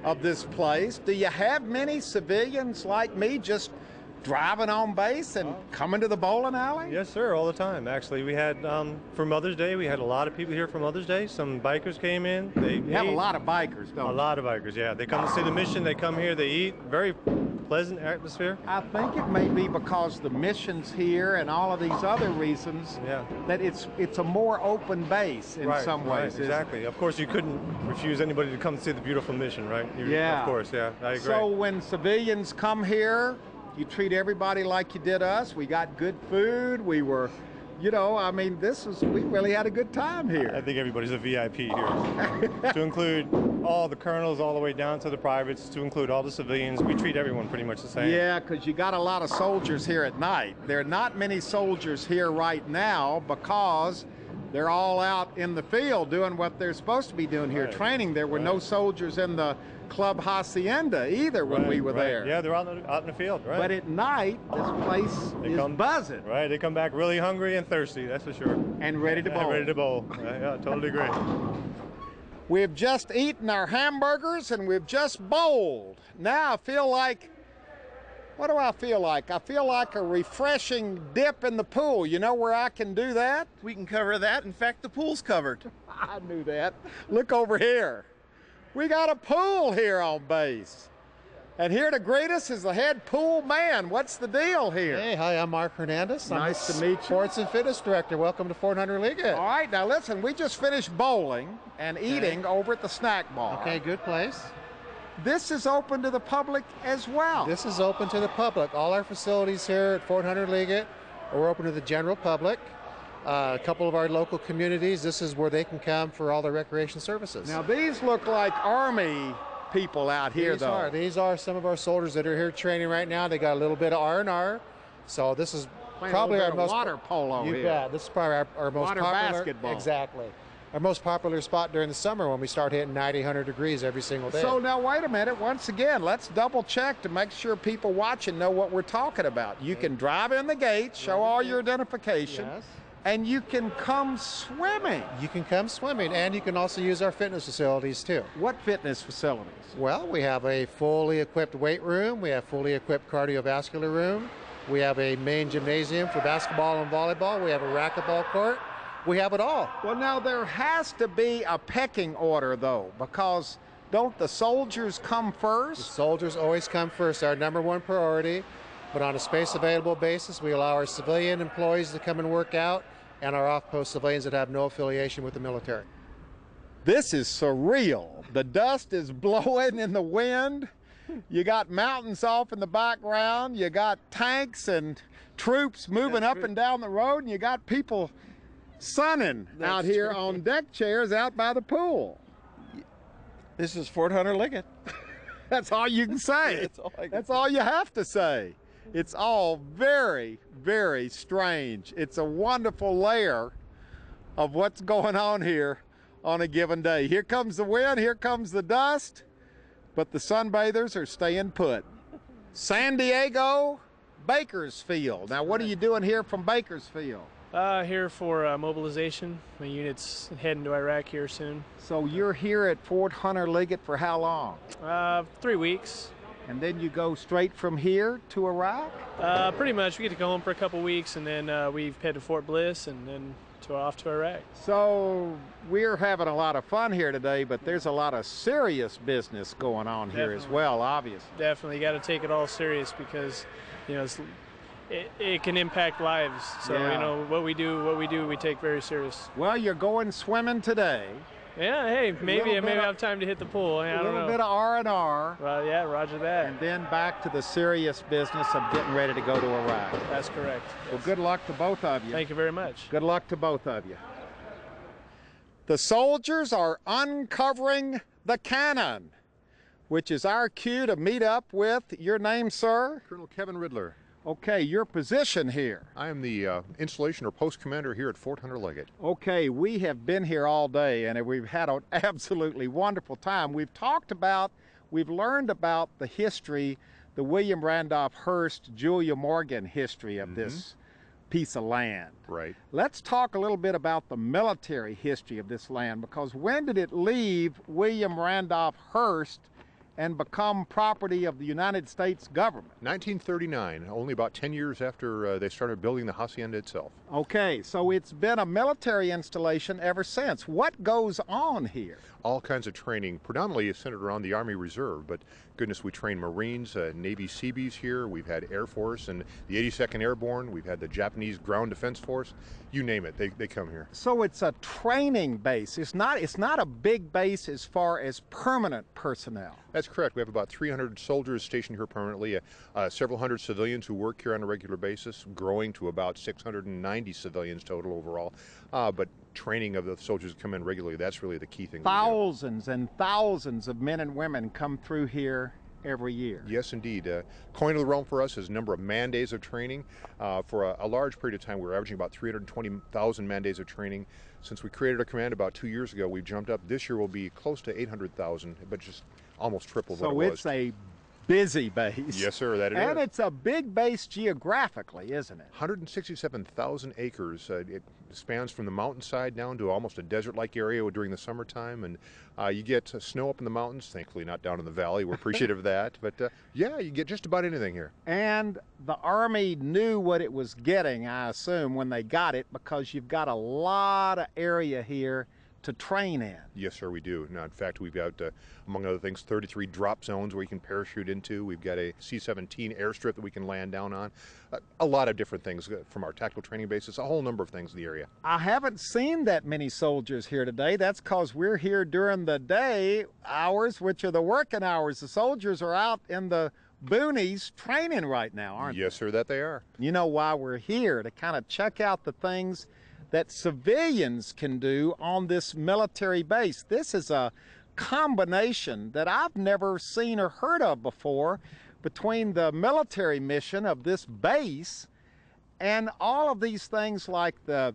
of this place. Do you have many civilians like me just driving on base and coming to the bowling alley? Yes, sir, all the time. Actually, we had, for Mother's Day, we had a lot of people here for Mother's Day. Some bikers came in. You have a lot of bikers, don't you? A lot of bikers, yeah. They come to see the mission, they come here, they eat. Very pleasant atmosphere. I think it may be because the mission's here and all of these other reasons that it's a more open base in some ways. Right, exactly. Of course, you couldn't refuse anybody to come see the beautiful mission, right? Of course, yeah, I agree. So when civilians come here, you treat everybody like you did us. We got good food. We were, we really had a good time here. I think everybody's a VIP here. To include all the colonels all the way down to the privates, to include all the civilians. We treat everyone pretty much the same. Yeah, because you got a lot of soldiers here at night. There are not many soldiers here right now because they're all out in the field doing what they're supposed to be doing here, training. There were no soldiers in the Club Hacienda either when we were there. Yeah, they're out in the field, right. But at night, this place is buzzing. Right, they come back really hungry and thirsty, that's for sure. And ready to bowl. Ready to bowl. Yeah, totally agree. We've just eaten our hamburgers and we've just bowled. Now I feel like, what do I feel like? I feel like a refreshing dip in the pool. You know where I can do that? We can cover that. In fact, the pool's covered. I knew that. Look over here. We got a pool here on base. And here to greet us is the head pool man. What's the deal here? Hey, hi, I'm Mark Hernandez. Nice to meet you. Sports and Fitness Director. Welcome to Fort Hunter Liggett. All right, now listen, we just finished bowling and eating over at the snack bar. Okay, good place. This is open to the public as well. This is open to the public. All our facilities here at Fort Hunter Liggett are open to the general public. A couple of our local communities, this is where they can come for all their recreation services. Now these look like Army people out here, These are some of our soldiers that are here training right now. They got a little bit of R&R. So this is probably our most water polo here. Yeah, this is probably our most water popular basketball. Exactly. Our most popular spot during the summer when we start hitting 90, 100 degrees every single day. So now wait a minute, once again, let's double check to make sure people watching know what we're talking about. You can drive in the gate, show all your identification, and you can come swimming. You can come swimming, and you can also use our fitness facilities too. What fitness facilities? Well, we have a fully equipped weight room, we have fully equipped cardiovascular room, we have a main gymnasium for basketball and volleyball, we have a racquetball court. We have it all. Well, now there has to be a pecking order, though, because don't the soldiers come first? The soldiers always come first, our number one priority. But on a space available basis, we allow our civilian employees to come and work out and our off-post civilians that have no affiliation with the military. This is surreal. The dust is blowing in the wind. You got mountains off in the background. You got tanks and troops moving up and down the road, and you got people sunning out here on deck chairs out by the pool. This is Fort Hunter Liggett. That's all you can say. That's all you have to say. It's all very, very strange. It's a wonderful layer of what's going on here on a given day. Here comes the wind, here comes the dust, but the sunbathers are staying put. San Diego, Bakersfield. Now, what are you doing here from Bakersfield? Here for mobilization. My unit's heading to Iraq here soon. So you're here at Fort Hunter Liggett for how long? 3 weeks. And then you go straight from here to Iraq? Pretty much. We get to go home for a couple weeks, and then we head to Fort Bliss, and then off to Iraq. So we're having a lot of fun here today, but there's a lot of serious business going on here as well, obviously. Definitely. You got to take it all serious because, you know, it can impact lives. So, you know, what we do, we take very serious. Well, you're going swimming today. Yeah, hey, maybe I have time to hit the pool. I don't know. A little bit of R&R. Well, yeah, roger that. And then back to the serious business of getting ready to go to Iraq. That's correct. Well, good luck to both of you. Thank you very much. Good luck to both of you. The soldiers are uncovering the cannon, which is our cue to meet up with your name, sir? Colonel Kevin Riddler. Okay, your position here. I am the installation or post commander here at Fort Hunter Liggett. Okay, we have been here all day and we've had an absolutely wonderful time. We've learned about the history, the William Randolph Hearst, Julia Morgan history of this piece of land. Right. Let's talk a little bit about the military history of this land, because when did it leave William Randolph Hearst and become property of the United States government? 1939, only about 10 years after they started building the hacienda itself. Okay, so it's been a military installation ever since. What goes on here? All kinds of training, predominantly centered around the Army Reserve, but goodness, we train Marines, Navy Seabees here, we've had Air Force and the 82nd Airborne, we've had the Japanese Ground Defense Force, you name it, they come here. So it's a training base. It's not a big base as far as permanent personnel. That's correct. We have about 300 soldiers stationed here permanently, several hundred civilians who work here on a regular basis, growing to about 690 civilians total overall. But training of the soldiers come in regularly, that's really the key thing. Thousands and thousands of men and women come through here every year. Yes, indeed. Coin of the realm for us is number of man days of training. For a large period of time, we're averaging about 320,000 man days of training. Since we created our command about 2 years ago, we've jumped up. This year will be close to 800,000, but just almost triple what it was. So it's a busy base. Yes, sir, that it is. And it's a big base geographically, isn't it? 167,000 acres. It spans from the mountainside down to almost a desert-like area during the summertime, and you get snow up in the mountains, thankfully not down in the valley. We're appreciative of that, but yeah, you get just about anything here. And the Army knew what it was getting, I assume, when they got it, because you've got a lot of area here to train in. Yes, sir, we do. Now, in fact, we've got, among other things, 33 drop zones where you can parachute into. We've got a C-17 airstrip that we can land down on. A lot of different things from our tactical training bases, a whole number of things in the area. I haven't seen that many soldiers here today. That's because we're here during the day hours, which are the working hours. The soldiers are out in the boonies training right now, aren't they? Yes, sir, that they are. You know why we're here? To kind of check out the things that civilians can do on this military base. This is a combination that I've never seen or heard of before between the military mission of this base and all of these things like the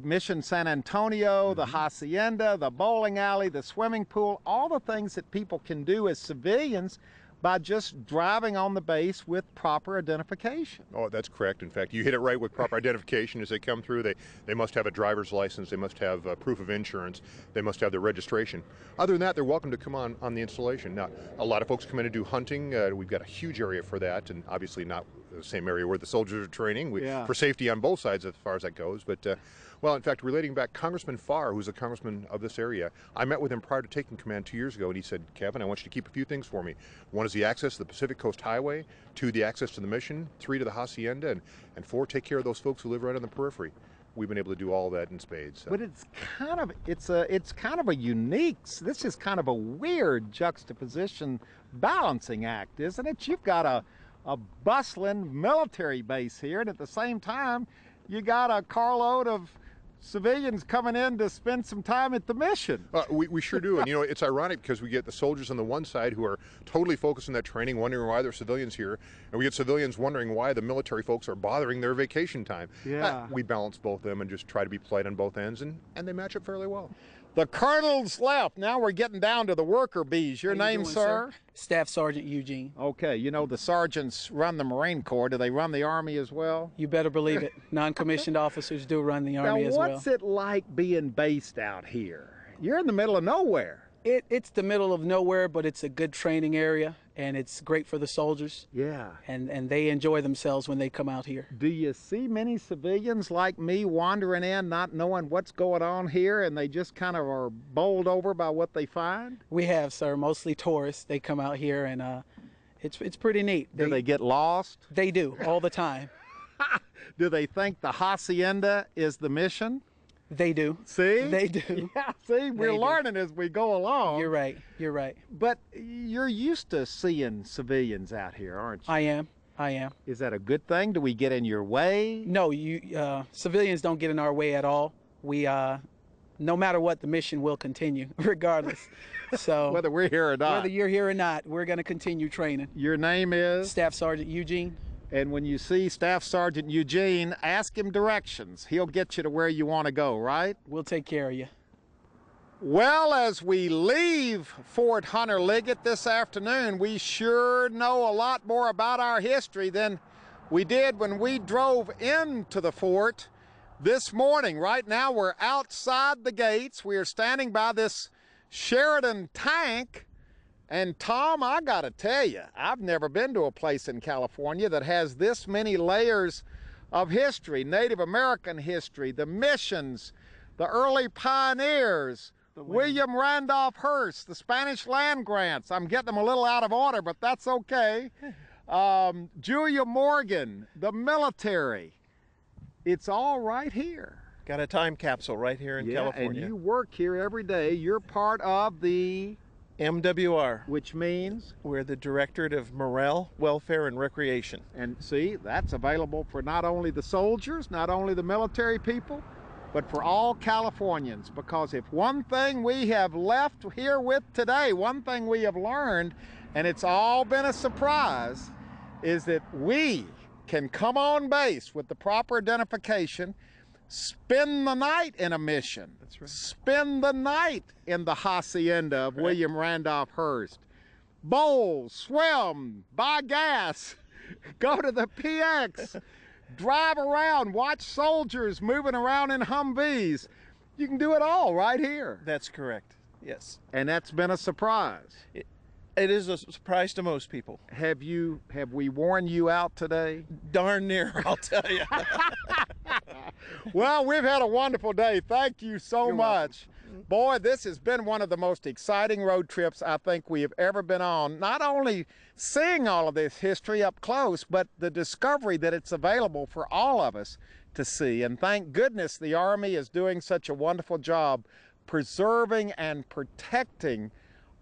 Mission San Antonio, the Hacienda, the bowling alley, the swimming pool, all the things that people can do as civilians by just driving on the base with proper identification. Oh, that's correct. In fact, you hit it right with proper identification. As they come through, they must have a driver's license, they must have proof of insurance, they must have their registration. Other than that, they're welcome to come on the installation. Now, a lot of folks come in to do hunting. We've got a huge area for that, and obviously not the same area where the soldiers are training, for safety on both sides as far as that goes. But well, in fact, relating back, Congressman Farr, who's a congressman of this area, I met with him prior to taking command 2 years ago, and he said, Kevin, I want you to keep a few things for me. One is the access to the Pacific Coast Highway, 2, the access to the mission, 3, to the Hacienda, and 4, take care of those folks who live right on the periphery. We've been able to do all that in spades. So. But it's kind of a unique, this is kind of a weird juxtaposition balancing act, isn't it? You've got a bustling military base here, and at the same time, you got a carload of civilians coming in to spend some time at the mission. We sure do. And, you know, it's ironic because we get the soldiers on the one side who are totally focused on that training, wondering why there are civilians here, and we get civilians wondering why the military folks are bothering their vacation time. Yeah. We balance both of them and just try to be polite on both ends, and they match up fairly well. The colonel's left. Now we're getting down to the worker bees. Your name, sir? Staff Sergeant Eugene. Okay, you know the sergeants run the Marine Corps. Do they run the Army as well? You better believe it. Non-commissioned officers do run the Army as well. Now, what's it like being based out here? You're in the middle of nowhere. It's the middle of nowhere, but it's a good training area, and it's great for the soldiers. Yeah. And they enjoy themselves when they come out here. Do you see many civilians like me wandering in, not knowing what's going on here, and they just kind of are bowled over by what they find? We have, sir, mostly tourists. They come out here, and it's pretty neat. Do they get lost? They do, all the time. Do they think the Hacienda is the mission? They do. See? They do. Yeah, see, we're learning as we go along. You're right. You're right. But you're used to seeing civilians out here, aren't you? I am. Is that a good thing? Do we get in your way? No, civilians don't get in our way at all. We, no matter what, the mission will continue, regardless. So whether we're here or not. Whether you're here or not, we're going to continue training. Your name is? Staff Sergeant Eugene. And when you see Staff Sergeant Eugene, ask him directions. He'll get you to where you want to go, right? We'll take care of you. Well, as we leave Fort Hunter Liggett this afternoon, we sure know a lot more about our history than we did when we drove into the fort this morning. Right now, we're outside the gates. We are standing by this Sheridan tank. And Tom, I gotta tell you, I've never been to a place in California that has this many layers of history, Native American history, the missions, the early pioneers, William Randolph Hearst, the Spanish land grants. I'm getting them a little out of order, but that's okay. Julia Morgan, the military. It's all right here. Got a time capsule right here in California. And you work here every day. You're part of the MWR, which means we're the Directorate of Morale, Welfare, and Recreation. And see, that's available for not only the soldiers, not only the military people, but for all Californians. Because if one thing we have left here with today, one thing we have learned, and it's all been a surprise, is that we can come on base with the proper identification, spend the night in a mission. That's right. Spend the night in the Hacienda of William Randolph Hearst. Bowl, swim, buy gas, go to the PX, drive around, watch soldiers moving around in Humvees. You can do it all right here. That's correct, yes. And that's been a surprise. It is a surprise to most people. Have we worn you out today? Darn near, I'll tell you. Well, we've had a wonderful day. Thank you so much. Boy, this has been one of the most exciting road trips I think we have ever been on. Not only seeing all of this history up close, but the discovery that it's available for all of us to see. And thank goodness the Army is doing such a wonderful job preserving and protecting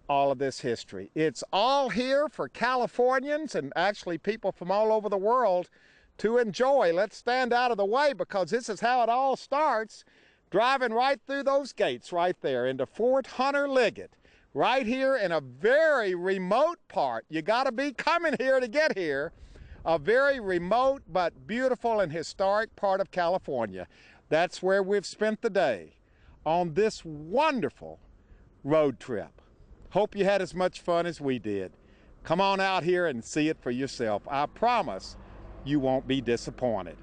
all of this history. It's all here for Californians and actually people from all over the world to enjoy. Let's stand out of the way because this is how it all starts. Driving right through those gates right there into Fort Hunter Liggett, right here in a very remote part. You got to be coming here to get here. A very remote but beautiful and historic part of California. That's where we've spent the day on this wonderful road trip. Hope you had as much fun as we did. Come on out here and see it for yourself. I promise you won't be disappointed.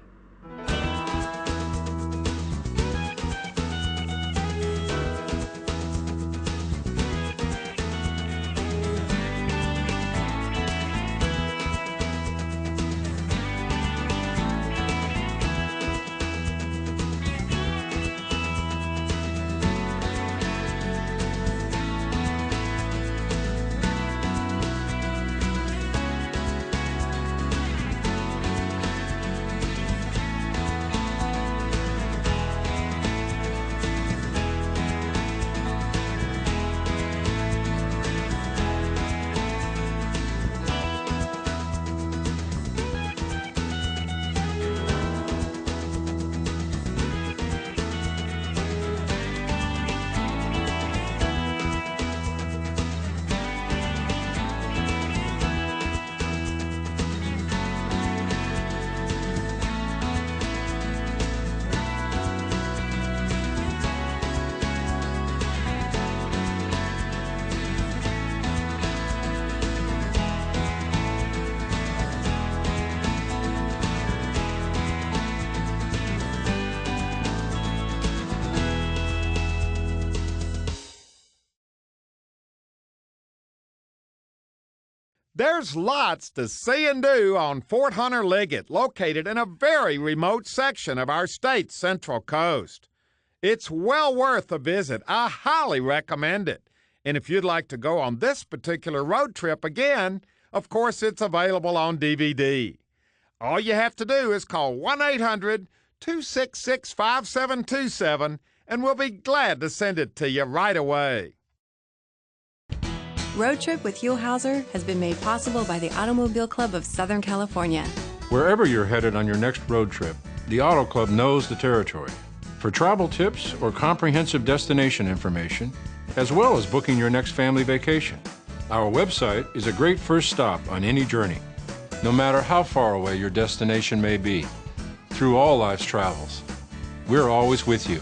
There's lots to see and do on Fort Hunter Liggett, located in a very remote section of our state's Central Coast. It's well worth a visit. I highly recommend it. And if you'd like to go on this particular road trip again, of course it's available on DVD. All you have to do is call 1-800-266-5727 and we'll be glad to send it to you right away. Road Trip with Huell has been made possible by the Automobile Club of Southern California. Wherever you're headed on your next road trip, the Auto Club knows the territory. For travel tips or comprehensive destination information, as well as booking your next family vacation, our website is a great first stop on any journey, no matter how far away your destination may be. Through all life's travels, we're always with you.